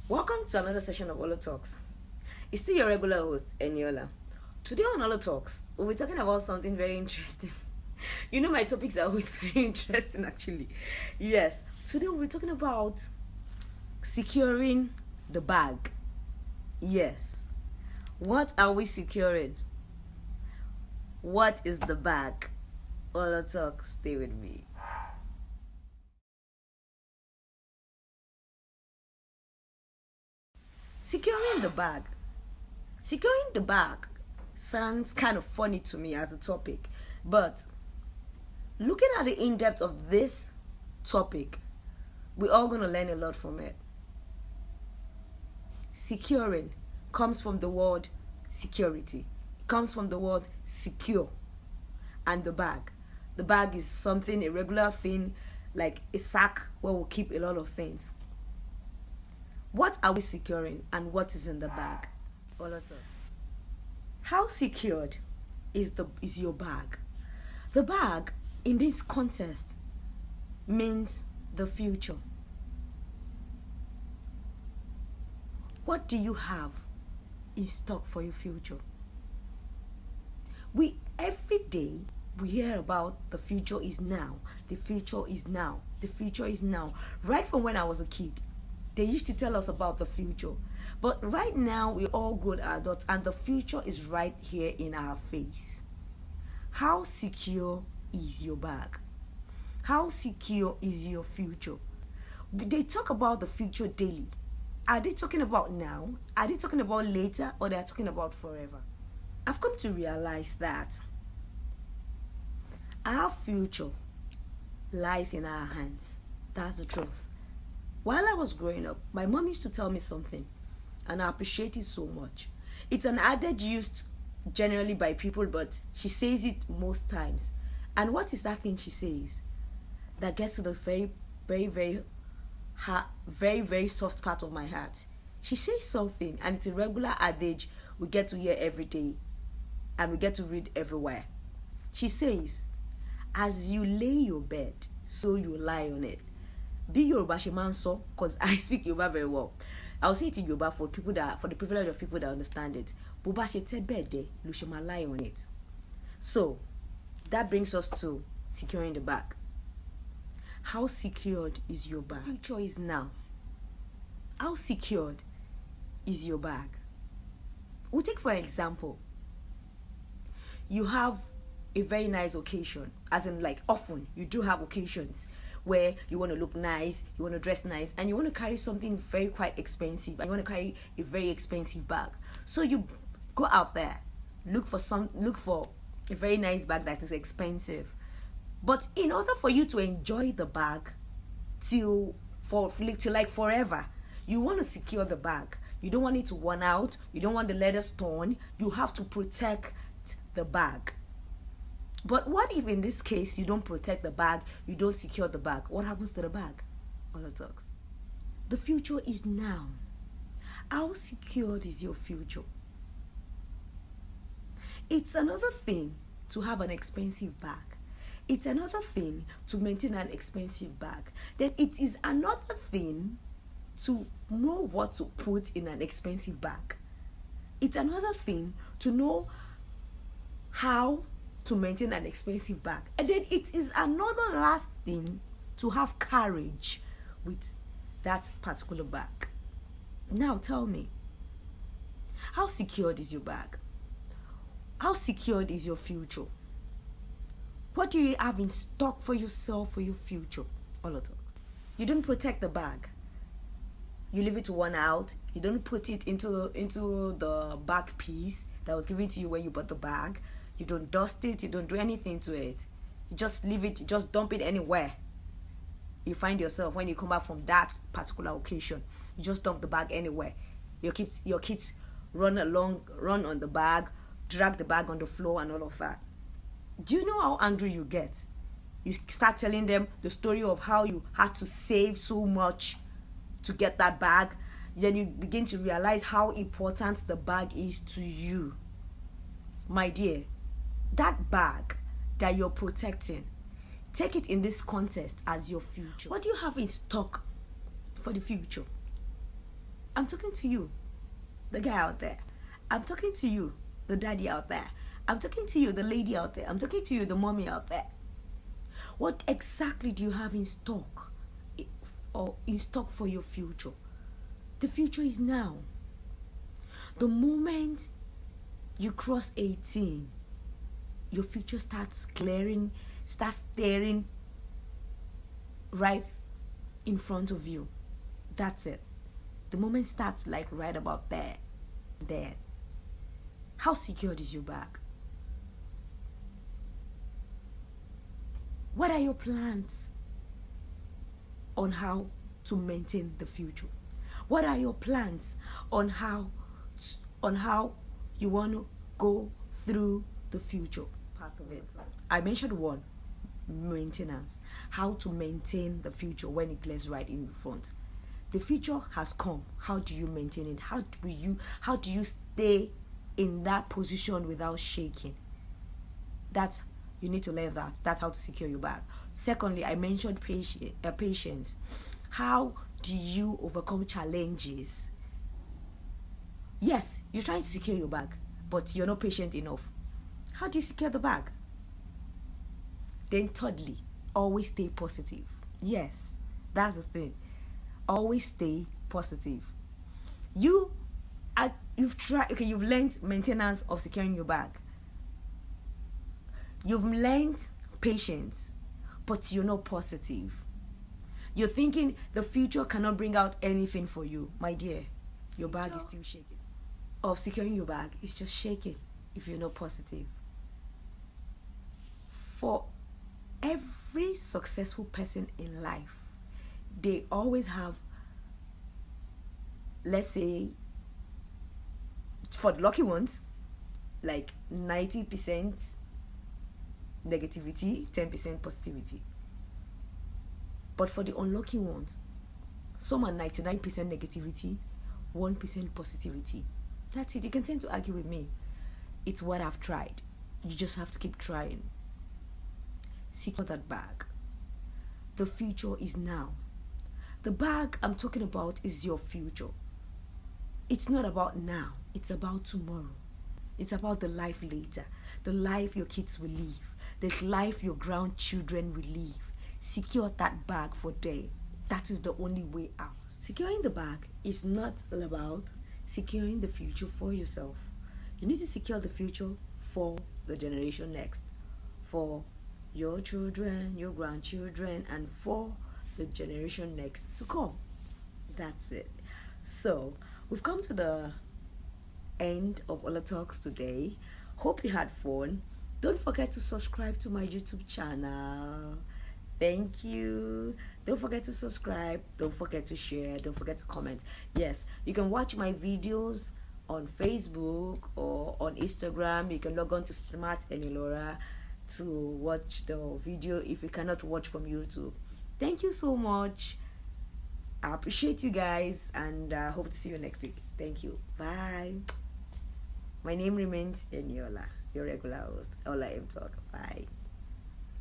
Welcome to another session of OLMTALKs. It's still your regular host, Eniola. Today on OLMTALKs, we'll be talking about something very interesting. You know my topics are always very interesting actually. Yes, today we'll be talking about securing the bag. Yes. What are we securing? What is the bag? OLMTALKs, stay with me. Securing the bag. Securing the bag sounds kind of funny to me as a topic, but looking at the in-depth of this topic, we're all going to learn a lot from it. Securing comes from the word security. It comes from the word secure. And the bag. The bag is something, a regular thing, like a sack where we'll keep a lot of things. What are we securing and what is in the bag? How secured is your bag? The bag in this context means the future. What do you have in stock for your future? Every day we hear about the future is now. The future is now. The future is now. Right from when I was a kid, they used to tell us about the future. But right now, we're all good adults and the future is right here in our face. How secure is your bag? How secure is your future? They talk about the future daily. Are they talking about now? Are they talking about later? Or they are talking about forever? I've come to realize that our future lies in our hands. That's the truth. While I was growing up, my mom used to tell me something, and I appreciate it so much. It's an adage used generally by people, but she says it most times. And what is that thing she says that gets to the very, very, very soft part of my heart? She says something, and it's a regular adage we get to hear every day, and we get to read everywhere. She says, as you lay your bed, so you lie on it. Be Yoruba Shemanso, because I speak Yoruba very well. I'll say it in Yoruba for the privilege of people that understand it. Buba she te bede, lu she ma lie on it. So that brings us to securing the bag. How secured is your bag? Future is now. How secured is your bag? We'll take for example, you have a very nice occasion, as in like often you do have occasions where you want to look nice, you want to dress nice, and you want to carry something very quite expensive, and you want to carry a very expensive bag. So you go out there, look for a very nice bag that is expensive. But in order for you to enjoy the bag till like forever, you want to secure the bag. You don't want it to run out, you don't want the leathers torn, you have to protect the bag. But what if in this case you don't protect the bag, you don't secure the bag? What happens to the bag? OLMTALKs. The future is now. How secured is your future? It's another thing to have an expensive bag. It's another thing to maintain an expensive bag. Then it is another thing to know what to put in an expensive bag. It's another thing to know how to maintain an expensive bag. And then it is another last thing to have courage with that particular bag. Now tell me, how secured is your bag? How secured is your future? What do you have in stock for yourself, for your future? OLMTALKs. You don't protect the bag. You leave it to run out. You don't put it into the back piece that was given to you when you bought the bag. You don't dust it, you don't do anything to it. You just leave it, you just dump it anywhere. You find yourself when you come back from that particular occasion, you just dump the bag anywhere. Your kids run on the bag, drag the bag on the floor and all of that. Do you know how angry you get? You start telling them the story of how you had to save so much to get that bag. Then you begin to realize how important the bag is to you. My dear, that bag that you're protecting, take it in this context as your future. What do you have in stock for the future? I'm talking to you, the guy out there. I'm talking to you, the daddy out there. I'm talking to you, the lady out there. I'm talking to you, the mommy out there. What exactly do you have in stock, or in stock for your future? The future is now. The moment you cross 18, your future starts staring right in front of you. That's it. The moment starts like right about there. How secured is your bag? What are your plans on how to maintain the future? What are your plans on how you want to go through the future part of it? I mentioned one, maintenance. How to maintain the future when it glares right in front. The future has come. How do you maintain it? How do you stay in that position without shaking? You need to learn that. That's how to secure your bag. Secondly, I mentioned patience. How do you overcome challenges? Yes, you're trying to secure your bag, but you're not patient enough. How do you secure the bag? Then thirdly, always stay positive. Yes, that's the thing. Always stay positive. You've learned maintenance of securing your bag. You've learned patience, but you're not positive. You're thinking the future cannot bring out anything for you. My dear, your bag is still shaking. Of securing your bag is just shaking if you're not positive. For every successful person in life, they always have, let's say, for the lucky ones, like 90% negativity, 10% positivity. But for the unlucky ones, some are 99% negativity, 1% positivity. That's it. You can tend to argue with me. It's what I've tried. You just have to keep trying. Secure that bag. The future is now. The bag I'm talking about is your future. It's not about now. It's about tomorrow. It's about the life later. The life your kids will live. The life your grandchildren will live. Secure that bag for them. That is the only way out. Securing the bag is not all about securing the future for yourself. You need to secure the future for the generation next, for your children, your grandchildren, and for the generation next to come. That's it. So we've come to the end of OLMTALK today. Hope you had fun. Don't forget to subscribe to my YouTube channel. Thank you. Don't forget to subscribe. Don't forget to share. Don't forget to comment. Yes, you can watch my videos on Facebook or on Instagram. You can log on to Smart Enilora to watch the video if you cannot watch from YouTube. Thank you so much. I appreciate you guys, and hope to see you next week. Thank you. Bye. My name remains Eniola, your regular host. OLMTALK. Bye.